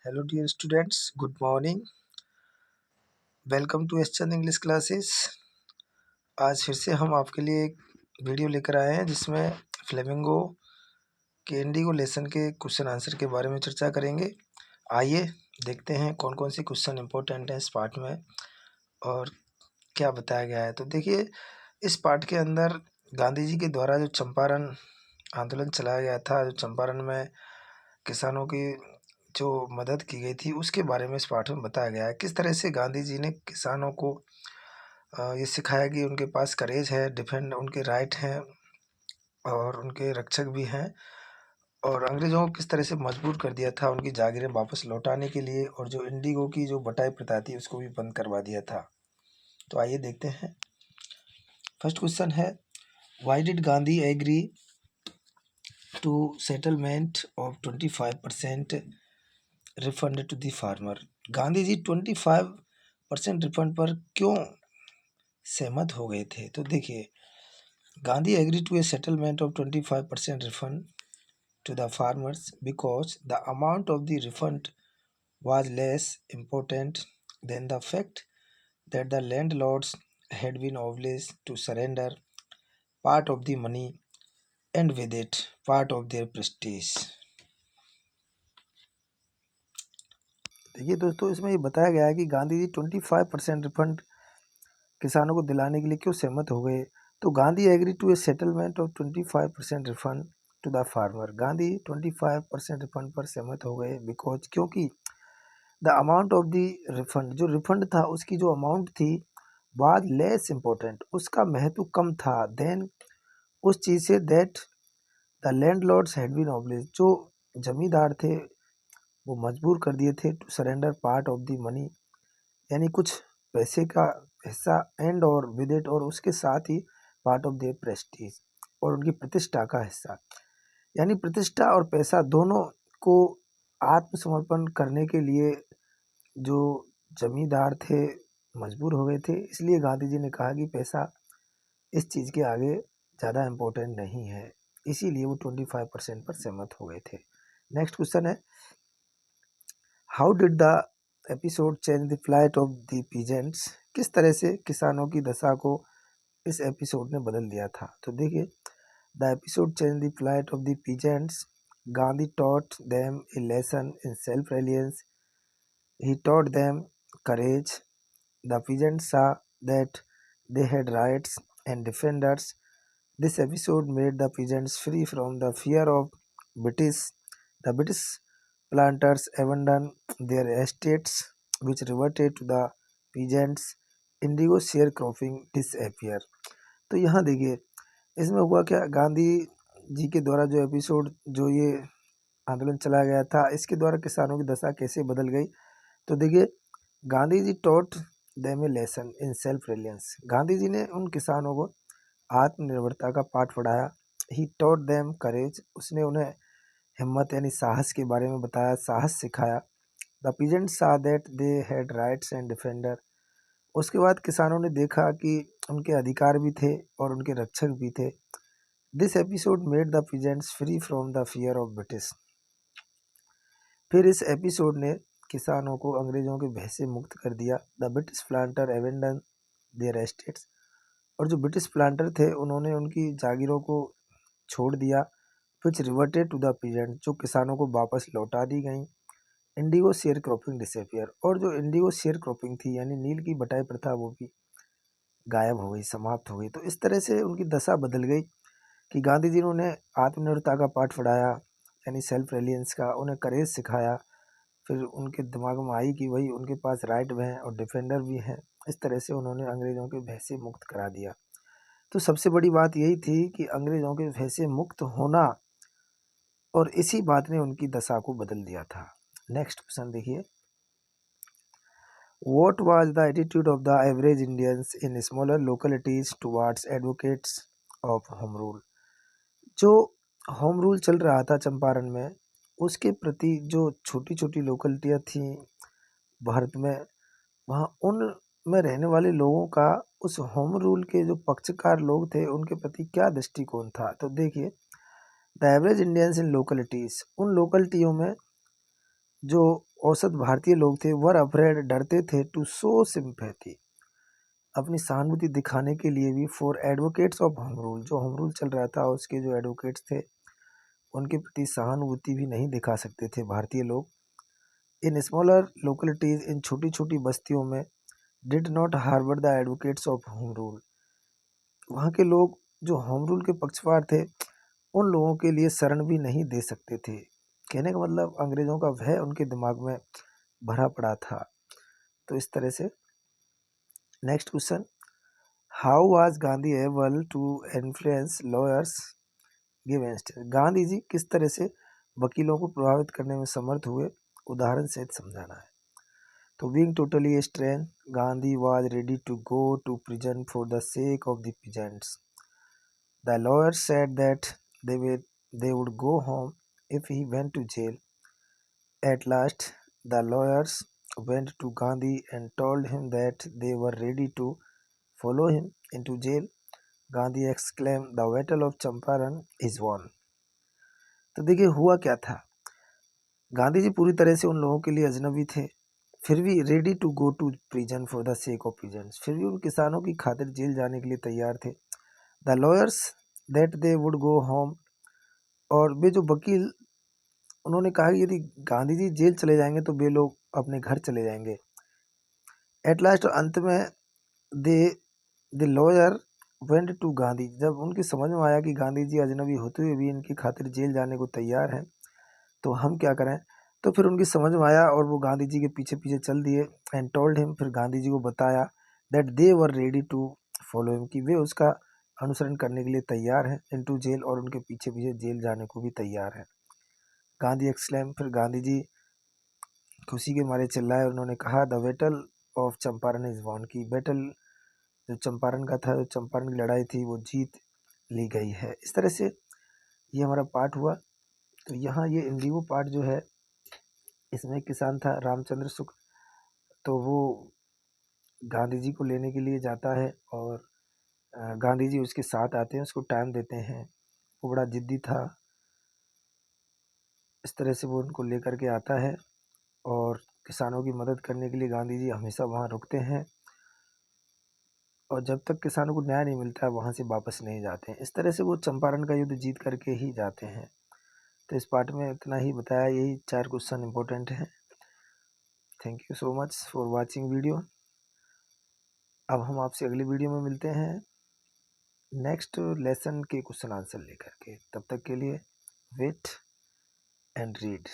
Hello dear students, good morning. Welcome to S Chand English classes. आज फिर से हम आपके लिए एक वीडियो लेकर आए हैं जिसमें फ्लेमिंगो के इंडिगो लेसन के क्वेश्चन आंसर के बारे में चर्चा करेंगे। आइए देखते हैं कौन कौन से क्वेश्चन इंपॉर्टेंट हैं इस पार्ट में और क्या बताया गया है। तो देखिए, इस पार्ट के अंदर गांधी जी के द्वारा जो चंपारण आंदोलन चलाया गया था, जो चंपारण में किसानों की जो मदद की गई थी, उसके बारे में इस पाठ में बताया गया है। किस तरह से गांधी जी ने किसानों को ये सिखाया कि उनके पास करेज है, डिफेंड उनके राइट हैं और उनके रक्षक भी हैं, और अंग्रेज़ों को किस तरह से मजबूर कर दिया था उनकी जागीरें वापस लौटाने के लिए, और जो इंडिगो की जो बटाई प्रथा थी उसको भी बंद करवा दिया था। तो आइए देखते हैं। फर्स्ट क्वेश्चन है, why did Gandhi agree to settlement of 25% refund to the farmer. Gandhi ji 25% refund पर क्यों सहमत हो गए थे? तो देखिए, Gandhi agree to a settlement of 25% refund to the farmers because the amount of the refund was less important than the fact that the landlords had been obliged to surrender part of the money and with it part of their prestige। देखिए दोस्तों, इसमें ये बताया गया है कि Gandhi ji 25% refund किसानों को दिलाने के लिए क्यों सहमत हो गए। तो Gandhi agree to a settlement of 25% refund to the farmer. Gandhi 25% refund पर सहमत हो गए बिकॉज क्योंकि the amount of the refund, जो रिफंड था उसकी जो अमाउंट थी, वाज लेस इम्पोर्टेंट, उसका महत्व कम था, देन उस चीज़ से, that the landlords had been obliged, जो जमींदार थे वो मजबूर कर दिए थे, to surrender part of the money, यानी कुछ पैसे का हिस्सा, एंड और विद इट, और उसके साथ ही पार्ट ऑफ देयर प्रेस्टीज, और उनकी प्रतिष्ठा का हिस्सा, यानी प्रतिष्ठा और पैसा दोनों को आत्मसमर्पण करने के लिए जो जमींदार थे मजबूर हो गए थे। इसलिए गांधी जी ने कहा कि पैसा इस चीज़ के आगे ज़्यादा इम्पोर्टेंट नहीं है, इसीलिए वो 25% पर सहमत हो गए थे। नेक्स्ट क्वेश्चन है, how did the episode change the flight of the peasants. किस तरह से किसानों की दशा को इस एपिसोड ने बदल दिया था? तो देखिए, the episode change the flight of the peasants. Gandhi taught them a lesson in self Reliance. He taught them courage. The peasants saw that they had rights and defenders. This episode made the peasants free from the fear of British. The British planters abandoned their estates, which reverted to the peasants. Indigo sharecropping disappear. तो यहाँ देखिए, इसमें हुआ क्या, गांधी जी के द्वारा जो episode, जो ये आंदोलन चलाया गया था, इसके द्वारा किसानों की दशा कैसे बदल गई। तो देखिए, Gandhi ji taught them a lesson in self reliance. Gandhi ji ने उन किसानों को आत्मनिर्भरता का पाठ पढ़ाया। ही टॉट देम करेज, उसने उन्हें हिम्मत यानी साहस के बारे में बताया, साहस सिखाया। द पीजेंट सा that they had rights and defender. उसके बाद किसानों ने देखा कि उनके अधिकार भी थे और उनके रक्षक भी थे। This episode made the peasants free from the fear of British. फिर इस एपिसोड ने किसानों को अंग्रेजों के भय से मुक्त कर दिया। The British planter abandoned their estates, और जो ब्रिटिश प्लांटर थे उन्होंने उनकी जागीरों को छोड़ दिया। विच रिवर्टेड टू द पीजेंट, जो किसानों को वापस लौटा दी गई। इंडिगो शेयर क्रॉपिंग डिसअपियर, और जो इंडिगो शेयर क्रॉपिंग थी यानी नील की बटाई प्रथा, वो भी गायब हो गई, समाप्त हो गई। तो इस तरह से उनकी दशा बदल गई कि गांधी जी ने उन्हें आत्मनिर्भरता का पाठ पढ़ाया, यानी सेल्फ रिलायंस का, उन्हें करेज सिखाया। फिर उनके दिमाग में आई कि भाई उनके पास राइट भी हैं और डिफेंडर भी हैं। इस तरह से उन्होंने अंग्रेज़ों के भय से मुक्त करा दिया। तो सबसे बड़ी बात यही थी कि अंग्रेज़ों के भय से मुक्त होना, और इसी बात ने उनकी दशा को बदल दिया था। नेक्स्ट क्वेश्चन देखिए, what was the attitude of the average Indians in smaller localities towards advocates of home rule. जो होम रूल चल रहा था चंपारण में, उसके प्रति जो छोटी छोटी लोकेलिटियाँ थीं भारत में, वहाँ उन में रहने वाले लोगों का, उस होम रूल के जो पक्षकार लोग थे उनके प्रति क्या दृष्टिकोण था। तो देखिए, the average Indians in localities, उन लोकेलिटियों में जो औसत भारतीय लोग थे वर अफ्रेड डरते थे टू शो सिंपैथी अपनी सहानुभूति दिखाने के लिए भी for advocates of home rule जो होम रूल चल रहा था उसके जो एडवोकेट्स थे उनके प्रति सहानुभूति भी नहीं दिखा सकते थे भारतीय लोग। इन स्मॉलर लोकेलिटीज इन छोटी छोटी बस्तियों में did not harbour the advocates of home rule वहाँ के लोग जो होम रूल के पक्षपात थे उन लोगों के लिए शरण भी नहीं दे सकते थे। कहने का मतलब अंग्रेजों का भय उनके दिमाग में भरा पड़ा था। तो इस तरह से next question, how was Gandhi able to influence lawyers against Gandhi ji किस तरह से वकीलों को प्रभावित करने में समर्थ हुए, उदाहरण सहित समझाना है। तो being totally strange Gandhi was ready to go to prison for the sake of the peasants. The lawyers said that they would go home if he went to jail. At last, the lawyers went to Gandhi and told him that they were ready to follow him into jail. Gandhi exclaimed, "The battle of Champaran is won." तो देखिए हुआ क्या था, गांधी जी पूरी तरह से उन लोगों के लिए अजनबी थे, फिर भी ready to go to prison for the sake of peasants, फिर भी उन किसानों की खातिर जेल जाने के लिए तैयार थे। The lawyers that they would go home, और वे जो वकील उन्होंने कहा कि यदि गांधी जी जेल चले जाएंगे तो वे लोग अपने घर चले जाएंगे। एट लास्ट, अंत में they the lawyer went to Gandhi, जब उनकी समझ में आया कि गांधी जी अजनबी होते हुए भी इनकी खातिर जेल जाने को तैयार हैं तो हम क्या करें, तो फिर उनकी समझ में आया और वो गांधी जी के पीछे पीछे चल दिए। एंड टोल्ड हिम, फिर गांधी जी को बताया that they were ready to follow him, कि वे उसका अनुसरण करने के लिए तैयार हैं, इनटू जेल, और उनके पीछे पीछे जेल जाने को भी तैयार हैं। गांधी एक्सक्लेम, फिर गांधी जी खुशी के मारे चिल्लाए, उन्होंने कहा the battle of Champaran is won, की बैटल जो चंपारण का था, जो चंपारण की लड़ाई थी वो जीत ली गई है। इस तरह से ये हमारा पाठ हुआ। तो यहाँ ये इंडिगो पार्ट जो है इसमें एक किसान था रामचंद्र शुक्ल, तो वो गांधी जी को लेने के लिए जाता है और गांधी जी उसके साथ आते हैं, उसको टाइम देते हैं, वो बड़ा जिद्दी था। इस तरह से वो उनको लेकर के आता है और किसानों की मदद करने के लिए गांधी जी हमेशा वहाँ रुकते हैं और जब तक किसानों को न्याय नहीं मिलता है वहाँ से वापस नहीं जाते हैं। इस तरह से वो चंपारण का युद्ध जीत करके ही जाते हैं। तो इस पार्ट में इतना ही बताया, यही 4 क्वेश्चन इंपॉर्टेंट हैं। Thank you so much for watching video. अब हम आपसे अगली वीडियो में मिलते हैं नेक्स्ट लेसन के क्वेश्चन आंसर लेकर के। तब तक के लिए वेट एंड रीड।